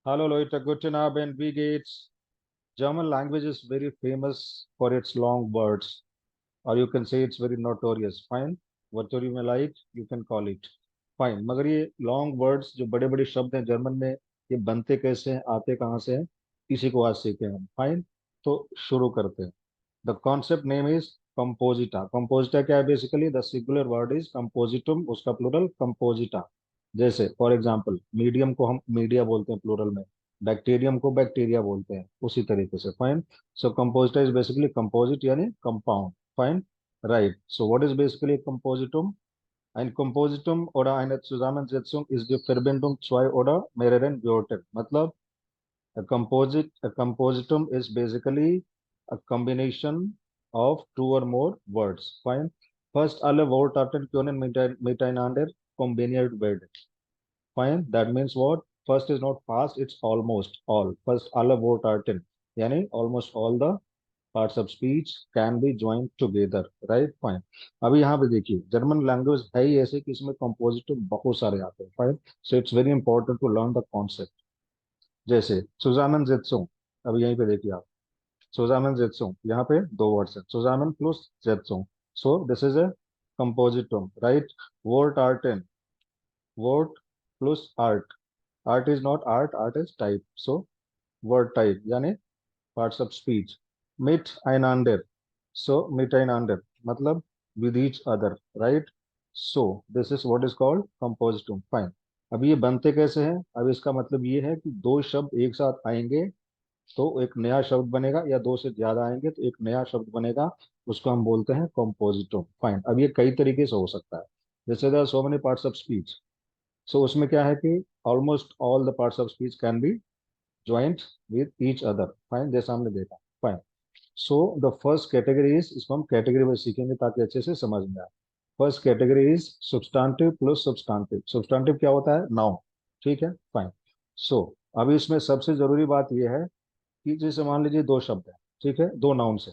Hallo Leute, guten Abend, wie geht's? German language is very famous for its long words, or you can say it's very notorious. Fine, whatever you may like, you can call it. Fine, मगर ये long words जो बड़े बड़े शब्द हैं German में, ये बनते कैसे हैं, आते कहाँ से हैं, इसी को आज सीखे हम. फाइन, तो शुरू करते हैं. द कॉन्सेप्ट नेम इज कंपोजिटा. कंपोजिटा क्या है? Basically the singular word is कंपोजिटुम, उसका प्लूरल कंपोजिटा. जैसे फॉर एग्जांपल, मीडियम को हम मीडिया बोलते हैं प्लूरल में, बैक्टीरियम को बैक्टीरिया बोलते हैं, उसी तरीके से. फाइन. सो कंपोजिटा इज बेसिकली कंपोजिट यानी compound. Fine. Right. So what is basically कंपोजिटुम? Ein Kompositum oder eine Zusammensetzung ist die Verbindung zwei oder mehreren Wörtern. मतलब a compositum is basically a combination of two or more words. Fine. First, alle Wortarten können miteinander kombiniert werden. Fine. That means what? First is not fast, it's almost all. First, alle Wortarten, yani almost all the parts of speech can be joined together. Right? Fine. अभी यहाँ पे देखिए, German language है ही ऐसे कि इसमें कंपोजिटिव बहुत सारे आते हैं. Fine. So it's very important to learn the concept. जैसे zusammensetzung. अब यहीं पे देखिए आप, zusammensetzung, यहाँ पे दो वर्ड्स है, zusammen plus setzung. So this is a compositum, right? Wortarten, word plus art. Art is not art, art is type. So word type यानी parts of speech. Miteinander, so miteinander मतलब with each other, right? So this is what is called compositum. Fine. अब ये बनते कैसे हैं? अब इसका मतलब ये है कि दो शब्द एक साथ आएंगे तो एक नया शब्द बनेगा, या दो से ज्यादा आएंगे तो एक नया शब्द बनेगा. उसको हम बोलते हैं कॉम्पोजिटो. फाइन. अब ये कई तरीके से हो सकता है. जैसे there are so many parts of speech. So उसमें क्या है कि almost all the parts of speech can be joint with each other. Fine, जैसा हमने देखा. Fine. So the first category is, इसको हम कैटेगरी में सीखेंगे ताकि अच्छे से समझ में आए. First category is substantive plus substantive. Substantive क्या होता है? नाउन. ठीक है. फाइन. सो अभी इसमें सबसे जरूरी बात यह है कि जैसे मान लीजिए दो शब्द है, ठीक है, दो नाउन से.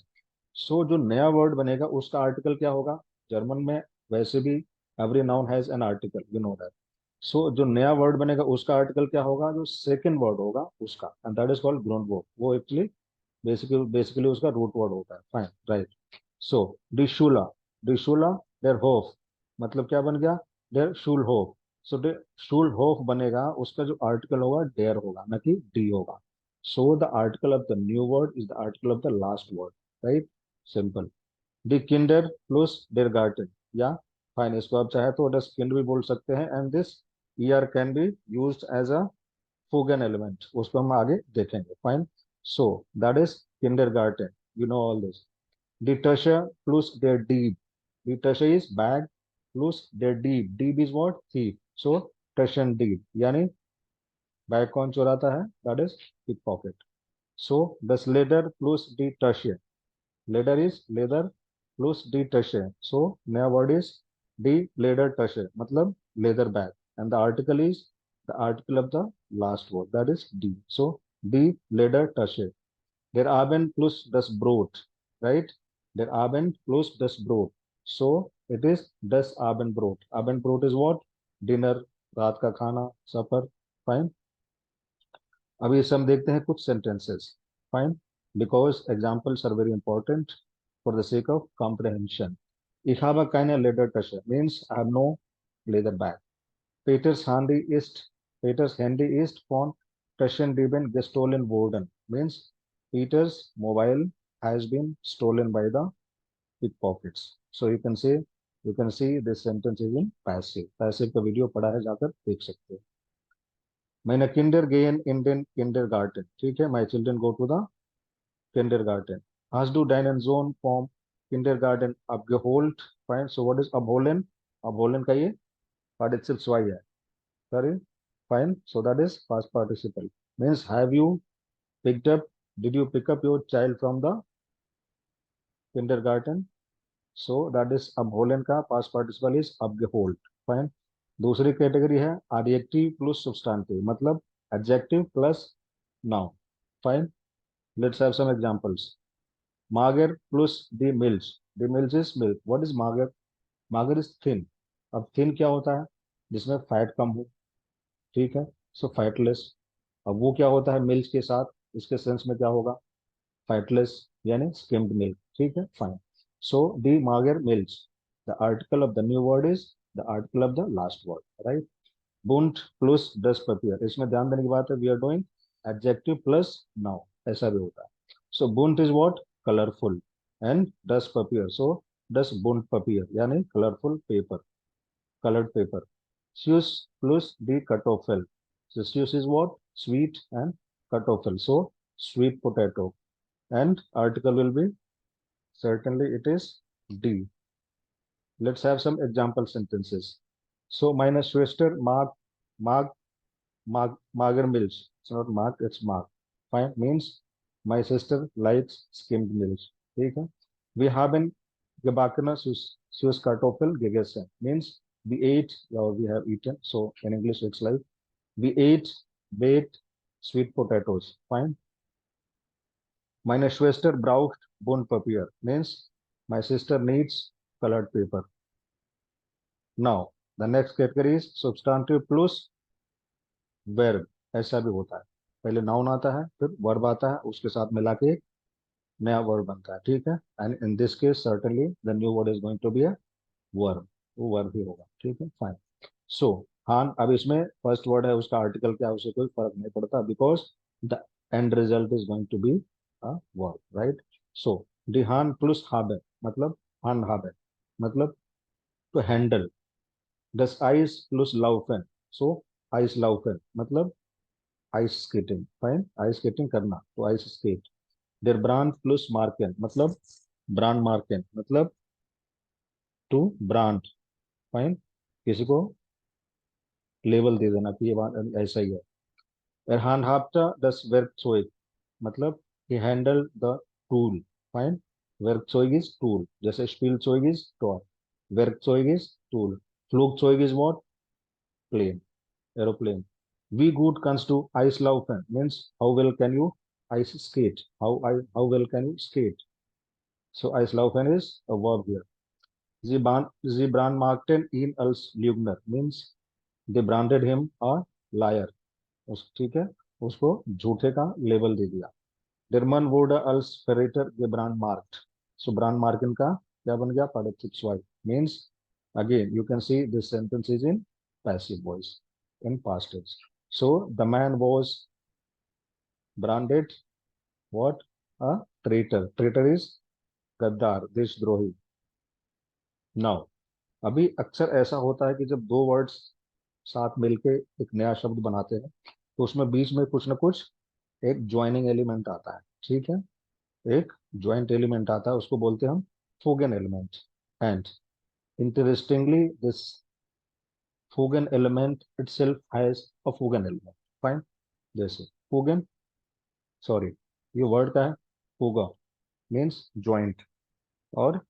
सो जो नया वर्ड बनेगा उसका आर्टिकल क्या होगा? जर्मन में वैसे भी every noun has an article, you know that. So जो नया वर्ड बनेगा उसका आर्टिकल क्या होगा? जो सेकंड वर्ड होगा उसका, and that is called ground word. वो एक्चुअली बेसिकली उसका रूट वर्ड होता है. फाइन. राइट. सो डिशुला. डिशुला देर होफ, मतलब क्या बन गया? देर शूल होफ. सो डे शूल होफ बनेगा, उसका जो आर्टिकल होगा डेयर होगा, ना कि डी होगा. So the article of the new word is the article of the last word. Right. Simple. The किंडर प्लस डेर गार्टन, या फाइन, इसको आप चाहे तो डस किंडर भी बोल सकते हैं. And this year can be used as a Fogan element, उसको हम आगे देखेंगे. Fine. So that is kindergarten. You know all this. Die Tasche plus der Dieb. Die Tasche is bag plus der Dieb. Dieb is what? Thief. So Taschendieb यानी bag कौन चुराता है? That is pickpocket. So das Leder plus die Tasche. Leder is leather plus die Tasche. So नया word is die Leder Tasche, मतलब leather bag. And the article is the article of the last word. That is die. So die Leder Tasche. Der Abend plus das Brot, right? Der Abend plus das Brot. So it is das Abendbrot. Abendbrot is what? Dinner, रात का खाना, supper. Fine. अभी इसे हम देखते हैं कुछ sentences. Fine. Because examples are very important for the sake of comprehension. Ich habe keine Ledertasche means I have no leather bag. Peters Handy ist Peters Handy ist von Taschendieben gestohlen worden means Peter's mobile has been stolen by the pickpockets. So you can see this sentence is in passive. Passive का video पड़ा है, जाकर देख सकते हो. मैंने Kinder gain in den kindergarten. ठीक है. My children go to the kindergarten. Hast du deinen Sohn vom kindergarten abgeholt? Fine. So what is abholen? Abholen का ये participle zwei है. Sorry. Fine. So that is past participle. Means have you picked up? Did you pick up your child from the kindergarten? So that is abholen का past participle is abgeholt. Fine. दूसरी category है adjective plus substantive, मतलब adjective plus noun. Fine. Let's have some examples. Mager plus the mills. The mills is milk. What is mager? Mager is thin. अब thin क्या होता है? जिसमें fat कम हो. ठीक है. So fateless. अब वो क्या होता है मिल्क के साथ, इसके सेंस में क्या होगा, फैटलेस यानी skimmed milk, ठीक है फाइन. सो दी मागर milk, the article of the new word is the article of the last word, right. बुंट प्लस डस पपियर, इसमें ध्यान देने की बात है, we are doing adjective plus noun, ऐसा भी होता है. सो बुंट इज व्हाट, कलरफुल, एंड डस पपियर, सो डस बुंट पपियर यानी colourful paper, colored paper. Swiss plus the kartoffel. So Swiss is what? Sweet and kartoffel. So sweet potato. And article will be, certainly it is D. Let's have some example sentences. So meine Schwester mag mager Milch. It's not mag, it's mag. Fine means my sister likes skimmed milk. ठीक है. We haben gebackene Swiss Kartoffel gegessen. Means we ate or we have eaten. So in English it's like we ate baked sweet potatoes. Fine. Meine Schwester braucht Buntpapier. Means my sister needs colored paper. Now the next category is substantive plus verb. ऐसा भी होता है, पहले noun आता है फिर verb आता है, उसके साथ मिला के एक नया वर्ड बनता है, ठीक है. And in this case certainly the new word is going to be a verb, वो वर्ब ही होगा, ठीक है फाइन. सो हान, अब इसमें फर्स्ट वर्ड है उसका आर्टिकल क्या है उससे कोई फर्क नहीं पड़ता, because the end result is going to be a verb, right. So दी हान प्लस हाबे मतलब हान हाबे मतलब टू हैंडल. दस आइस प्लस लाउफेन, सो आइस लाउफेन मतलब ice skating, fine, ice skating करना तो आइस स्केट. देर ब्रांड प्लस मार्केन मतलब ब्रांड मार्केन मतलब टू ब्रांड, फाइन, किसी को लेबल दे देना कि ये बात ऐसा ही है. handhabte das Werkzeug मतलब he handled the tool, fine. Werkzeug is tool, जैसे Spielzeug is toy, Werkzeug is tool, Flugzeug is what, plane, aeroplane. Wie gut kannst du Eislaufen means how well can you ice skate, how well can you skate. So Eislaufen is a verb here. Sie brandmarkten ihn als Lügner means they branded him a liar, उस ठीक है, उसको झूठे का label दे दिया. German would अल्स फेरेटर ये ब्रांड मार्क, सो ब्रांड मार्किन का क्या बन गया, पार्टिसिप स्वाइप means. Again you can see this sentence is in passive voice in past tense. So the man was branded what, a traitor, traitor is गद्दार देशद्रोही. नाउ अभी अक्सर ऐसा होता है कि जब दो वर्ड्स साथ मिलके एक नया शब्द बनाते हैं तो उसमें बीच में कुछ ना कुछ एक ज्वाइनिंग एलिमेंट आता है, ठीक है. एक ज्वाइंट एलिमेंट आता है, उसको बोलते हैं हम फूगन एलिमेंट. एंड इंटरेस्टिंगली दिस फूगन एलिमेंट इटसेल्फ हैज अ फूगन एलिमेंट, फाइन. जैसे फूगन, सॉरी, ये वर्ड का है, फूगा मीन्स ज्वाइंट, और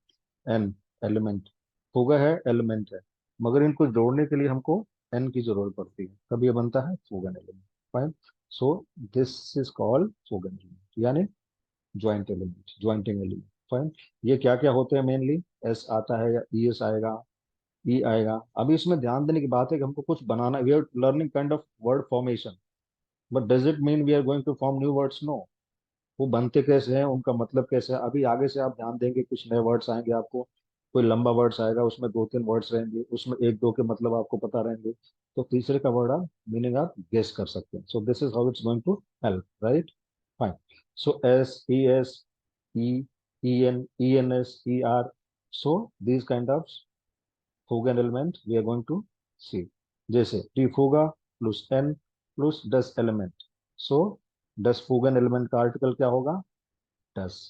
एन एलिमेंट, फूगा है एलिमेंट है, मगर इनको जोड़ने के लिए हमको एन की जरूरत पड़ती है, तब ये बनता है फूगन element, fine. So this is called फूगन एलिमेंट यानी joint element, jointing element, fine. ये क्या क्या होते हैं मेनली, एस आता है या ई एस आएगा, ई आएगा. अभी इसमें ध्यान देने की बात है कि हमको कुछ बनाना, we are learning kind of word formation, but does it mean we are going to form new words, no. वो बनते कैसे हैं, उनका मतलब कैसे है, अभी आगे से आप ध्यान देंगे कुछ नए वर्ड्स आएंगे आपको, कोई लंबा वर्ड्स आएगा उसमें दो तीन वर्ड्स रहेंगे, उसमें एक दो के मतलब आपको पता रहेंगे, तो तीसरे का वर्ड आप मीनिंग आप गेस कर सकते हैं. So this is how it's going to help, right, fine. So S E E N E N S E R, so these kind of fugan element we are going to see. जैसे T फूगा plus N plus डस element, सो डस फूगन element का article क्या होगा, डस.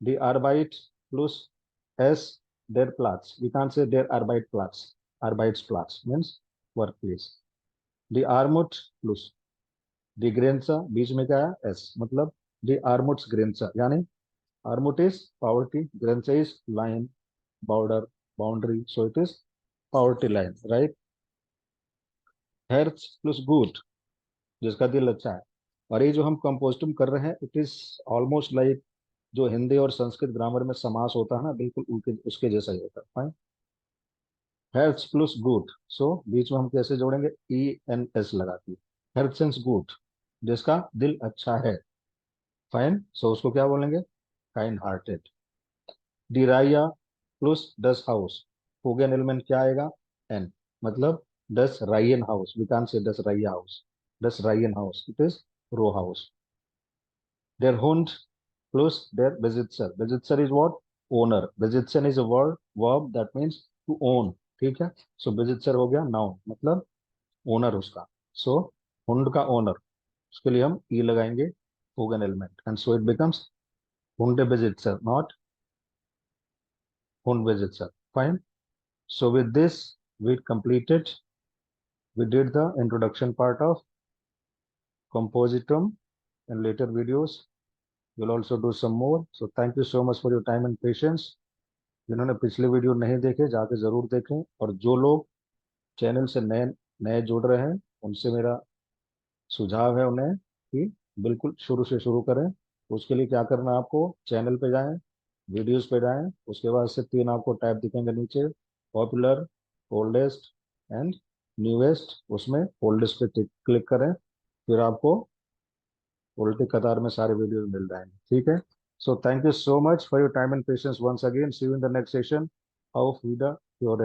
Die Arbeit plus S, der Platz. We can't say der Arbeitsplatz. Arbeitsplatz means workplace. Die Armut plus die Grenze, बीच में क्या है S, मतलब die Armutsgrenze यानी Armut is poverty, Grenze is line, border, boundary, so it is poverty line, right. Herz plus gut, जिसका दिल अच्छा है. और ये जो हम कंपोस्टुम कर रहे हैं, इट इज ऑलमोस्ट लाइक जो हिंदी और संस्कृत ग्रामर में समास होता है ना, बिल्कुल उनके उसके जैसा ही होता है, फाइन. हेल्थ प्लस गुड, सो बीच में हम कैसे जोड़ेंगे, ई एन एस लगा के, हेल्थ सेंस गुड जिसका दिल अच्छा है। फाइन, सो उसको क्या बोलेंगे? Kind hearted. डिराइया प्लस डस हाउस, फोगन एलिमेंट क्या आएगा? एन, मतलब डस रायन हाउस, वी कांट से डस राइया हाउस, डस रायन हाउस, इट इज रो हाउस। देयर हुंड plus their besitzer, besitzer is what? Owner. Besitzen is a verb that means to own, ठीक है? So besitzer हो गया noun, मतलब ओनर उसका। सो हुंड का ओनर, उसके लिए हम ई लगाएंगे, होगन एलिमेंट, एंड सो इट बिकम्स हुंडे बेजिटसर, नॉट हुंड बेजिटसर। Fine, so with this we completed, we did the introduction part of compositum. In later videos we'll also do some more. So thank you so much for your time and patience. जिन्होंने पिछले video नहीं देखे जाके जरूर देखें, और जो लोग चैनल से नए नए जुड़ रहे हैं उनसे मेरा सुझाव है उन्हें कि बिल्कुल शुरू से शुरू करें। उसके लिए क्या करना है, आपको चैनल पे जाएं, वीडियोस पे जाएं, उसके बाद से तीन आपको टैब दिखेंगे नीचे, पॉपुलर, ओल्डेस्ट एंड न्यूएस्ट, उसमें ओल्डेस्ट पे क्लिक करें, फिर आपको उल्टी कतार में सारे वीडियो मिल जाएंगे, ठीक है? So thank you so much for your time and patience once again, see you in the next session of विदा योर